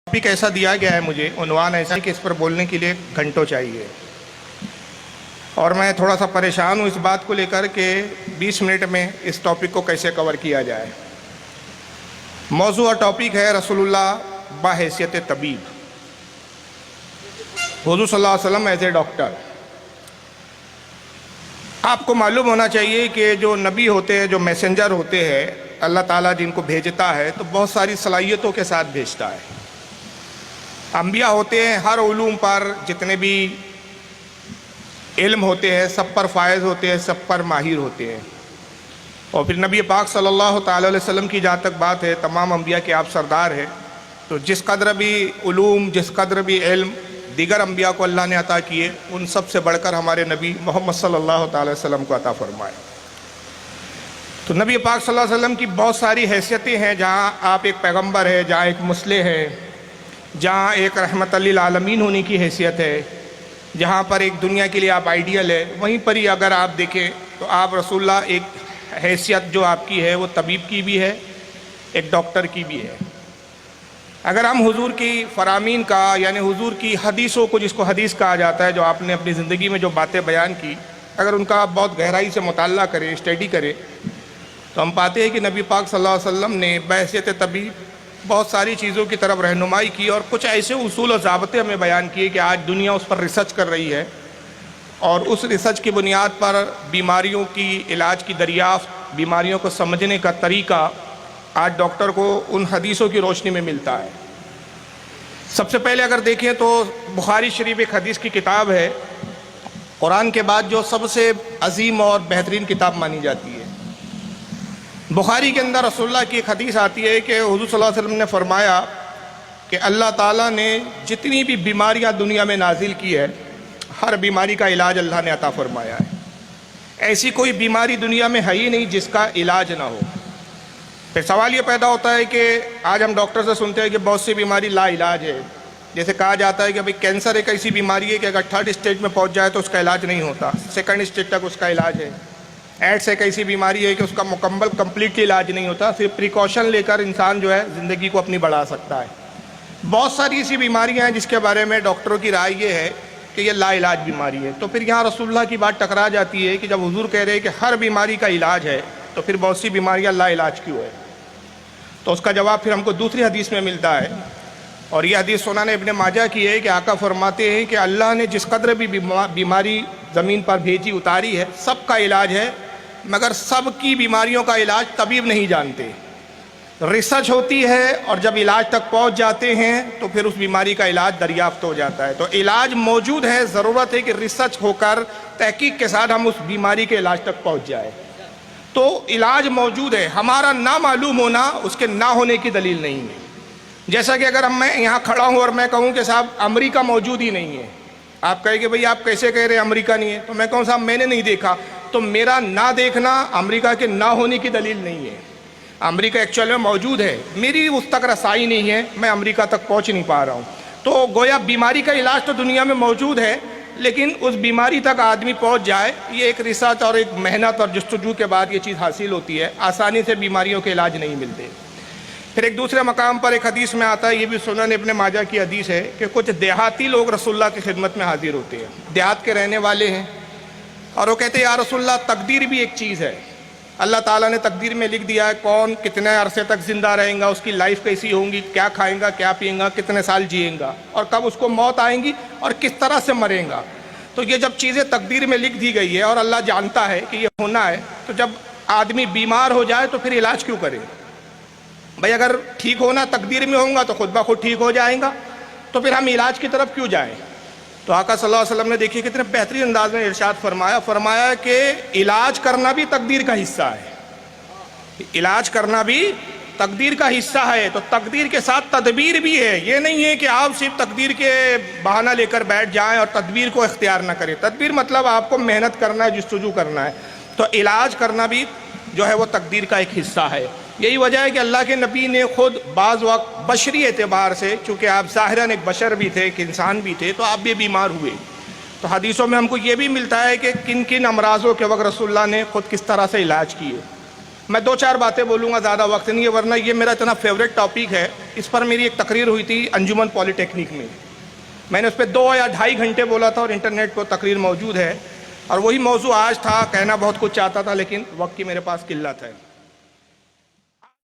Topic ایسا دیا گیا ہے مجھے، عنوان ایسا ہے کہ اس پر بولنے کے لیے گھنٹوں چاہیے، اور میں تھوڑا سا پریشان ہوں اس بات کو لے کر کہ 20 منٹ میں اس ٹاپک کو کیسے کور کیا جائے۔ موضوع اور ٹاپک ہے رسول اللہ بحیثیت طبیب، حضور صلی اللہ علیہ وسلم ایز اے ڈاکٹر۔ آپ کو معلوم ہونا چاہیے کہ جو نبی ہوتے ہیں، جو میسنجر ہوتے ہیں، اللہ تعالیٰ جن کو بھیجتا ہے تو بہت ساری صلاحیتوں کے ساتھ بھیجتا ہے۔ انبیاء ہوتے ہیں، ہر علوم پر جتنے بھی علم ہوتے ہیں سب پر فائز ہوتے ہیں، سب پر ماہر ہوتے ہیں۔ اور پھر نبی پاک صلی اللہ تعالیٰ علیہ وسلم کی جہاں تک بات ہے، تمام انبیاء کے آپ سردار ہیں، تو جس قدر بھی علوم، جس قدر بھی علم دیگر انبیاء کو اللہ نے عطا کیے، ان سب سے بڑھ کر ہمارے نبی محمد صلی اللہ تعالیٰ علیہ وسلم کو عطا فرمائے۔ تو نبی پاک صلی اللہ علیہ وسلم کی بہت ساری حیثیتیں ہیں، جہاں آپ ایک پیغمبر ہے، جہاں ایک مصلح ہے، جہاں ایک رحمت للعالمین ہونے کی حیثیت ہے، جہاں پر ایک دنیا کے لیے آپ آئیڈیل ہے، وہیں پر ہی اگر آپ دیکھیں تو آپ رسول اللہ ایک حیثیت جو آپ کی ہے وہ طبیب کی بھی ہے، ایک ڈاکٹر کی بھی ہے۔ اگر ہم حضور کی فرامین کا، یعنی حضور کی حدیثوں کو، جس کو حدیث کہا جاتا ہے، جو آپ نے اپنی زندگی میں جو باتیں بیان کی، اگر ان کا بہت گہرائی سے مطالعہ کرے، اسٹڈی کرے، تو ہم پاتے ہیں کہ نبی پاک صلی اللہ علیہ وسلم نے بحیثیت طبیب بہت ساری چیزوں کی طرف رہنمائی کی، اور کچھ ایسے اصول اور ضابطے ہمیں بیان کیے کہ آج دنیا اس پر ریسرچ کر رہی ہے، اور اس ریسرچ کی بنیاد پر بیماریوں کی علاج کی دریافت، بیماریوں کو سمجھنے کا طریقہ آج ڈاکٹر کو ان حدیثوں کی روشنی میں ملتا ہے۔ سب سے پہلے اگر دیکھیں تو بخاری شریف ایک حدیث کی کتاب ہے، قرآن کے بعد جو سب سے عظیم اور بہترین کتاب مانی جاتی ہے۔ بخاری کے اندر رسول اللہ کی ایک حدیث آتی ہے کہ حضور صلی اللہ علیہ وسلم نے فرمایا کہ اللہ تعالیٰ نے جتنی بھی بیماریاں دنیا میں نازل کی ہے، ہر بیماری کا علاج اللہ نے عطا فرمایا ہے۔ ایسی کوئی بیماری دنیا میں ہے ہی نہیں جس کا علاج نہ ہو۔ پھر سوال یہ پیدا ہوتا ہے کہ آج ہم ڈاکٹر سے سنتے ہیں کہ بہت سی بیماری لا علاج ہے، جیسے کہا جاتا ہے کہ بھئی کینسر ایک ایسی بیماری ہے کہ اگر 3rd اسٹیج میں پہنچ جائے تو اس کا علاج نہیں ہوتا، 2nd اسٹیج تک اس کا علاج ہے۔ ایڈس ایک ایسی بیماری ہے کہ اس کا مکمل کمپلیٹلی علاج نہیں ہوتا، صرف پریکاشن لے کر انسان جو ہے زندگی کو اپنی بڑھا سکتا ہے۔ بہت ساری ایسی بیماریاں ہیں جس کے بارے میں ڈاکٹروں کی رائے یہ ہے کہ یہ لا علاج بیماری ہے۔ تو پھر یہاں رسول اللہ کی بات ٹکرا جاتی ہے کہ جب حضور کہہ رہے ہیں کہ ہر بیماری کا علاج ہے، تو پھر بہت سی بیماریاں لا علاج کیوں ہے؟ تو اس کا جواب پھر ہم کو دوسری حدیث میں ملتا ہے، اور یہ حدیث سنن ابن ماجہ کی ہے کہ آقا فرماتے ہیں کہ اللہ نے جس قدر بھی بیماری زمین پر بھیجی، اتاری ہے، سب کا علاج ہے، مگر سب کی بیماریوں کا علاج طبیب نہیں جانتے۔ ریسرچ ہوتی ہے اور جب علاج تک پہنچ جاتے ہیں تو پھر اس بیماری کا علاج دریافت ہو جاتا ہے۔ تو علاج موجود ہے، ضرورت ہے کہ ریسرچ ہو کر تحقیق کے ساتھ ہم اس بیماری کے علاج تک پہنچ جائیں۔ تو علاج موجود ہے، ہمارا نہ معلوم ہونا اس کے نہ ہونے کی دلیل نہیں ہے۔ جیسا کہ اگر میں یہاں کھڑا ہوں اور میں کہوں کہ صاحب امریکہ موجود ہی نہیں ہے، آپ کہیں کہ بھئی آپ کیسے کہہ رہے ہیں امریکہ نہیں ہے، تو میں کہوں صاحب میں نے نہیں دیکھا، تو میرا نہ دیکھنا امریکہ کے نہ ہونے کی دلیل نہیں ہے۔ امریکہ ایکچوئل میں موجود ہے، میری اس تک رسائی نہیں ہے، میں امریکہ تک پہنچ نہیں پا رہا ہوں۔ تو گویا بیماری کا علاج تو دنیا میں موجود ہے، لیکن اس بیماری تک آدمی پہنچ جائے، یہ ایک ریسرچ اور ایک محنت اور جستجو کے بعد یہ چیز حاصل ہوتی ہے۔ آسانی سے بیماریوں کے علاج نہیں ملتے۔ پھر ایک دوسرے مقام پر ایک حدیث میں آتا ہے، یہ بھی سنن ابن ماجہ کی حدیث ہے، کہ کچھ دیہاتی لوگ رسول اللہ کی خدمت میں حاضر ہوتے ہیں، دیہات کے رہنے والے ہیں، اور وہ کہتے ہیں یا رسول اللہ تقدیر بھی ایک چیز ہے، اللہ تعالیٰ نے تقدیر میں لکھ دیا ہے کون کتنے عرصے تک زندہ رہیں گا، اس کی لائف کیسی ہوں گی، کیا کھائیں گا، کیا پئیں گا، کتنے سال جئیں گا، اور کب اس کو موت آئیں گی اور کس طرح سے مریں گا۔ تو یہ جب چیزیں تقدیر میں لکھ دی گئی ہے اور اللہ جانتا ہے کہ یہ ہونا ہے، تو جب آدمی بیمار ہو جائے تو پھر علاج کیوں کرے؟ بھئی اگر ٹھیک ہونا تقدیر میں ہوگا تو خود بخود ٹھیک ہو جائیں گا، تو پھر ہم علاج کی طرف کیوں جائیں؟ تو آقا صلی اللہ علیہ وسلم نے دیکھیے کتنے بہترین انداز میں ارشاد فرمایا کہ علاج کرنا بھی تقدیر کا حصہ ہے، علاج کرنا بھی تقدیر کا حصہ ہے۔ تو تقدیر کے ساتھ تدبیر بھی ہے، یہ نہیں ہے کہ آپ صرف تقدیر کے بہانہ لے کر بیٹھ جائیں اور تدبیر کو اختیار نہ کریں۔ تدبیر مطلب آپ کو محنت کرنا ہے، جستجو کرنا ہے، تو علاج کرنا بھی جو ہے وہ تقدیر کا ایک حصہ ہے۔ یہی وجہ ہے کہ اللہ کے نبی نے خود بعض وقت بشری اعتبار سے، چونکہ آپ ظاہراً ایک بشر بھی تھے، ایک انسان بھی تھے، تو آپ بھی بیمار ہوئے، تو حدیثوں میں ہم کو یہ بھی ملتا ہے کہ کن کن امراضوں کے وقت رسول اللہ نے خود کس طرح سے علاج کیے۔ میں 2-4 باتیں بولوں گا، زیادہ وقت نہیں ہے، ورنہ یہ میرا اتنا فیوریٹ ٹاپک ہے. اس پر میری ایک تقریر ہوئی تھی انجمن پولی ٹیکنیک میں نے اس پہ 2 یا 2.5 گھنٹے بولا تھا، اور انٹرنیٹ پر تقریر موجود ہے. اور وہی موضوع آج تھا، کہنا بہت کچھ چاہتا تھا لیکن وقت کی میرے پاس قلت ہے.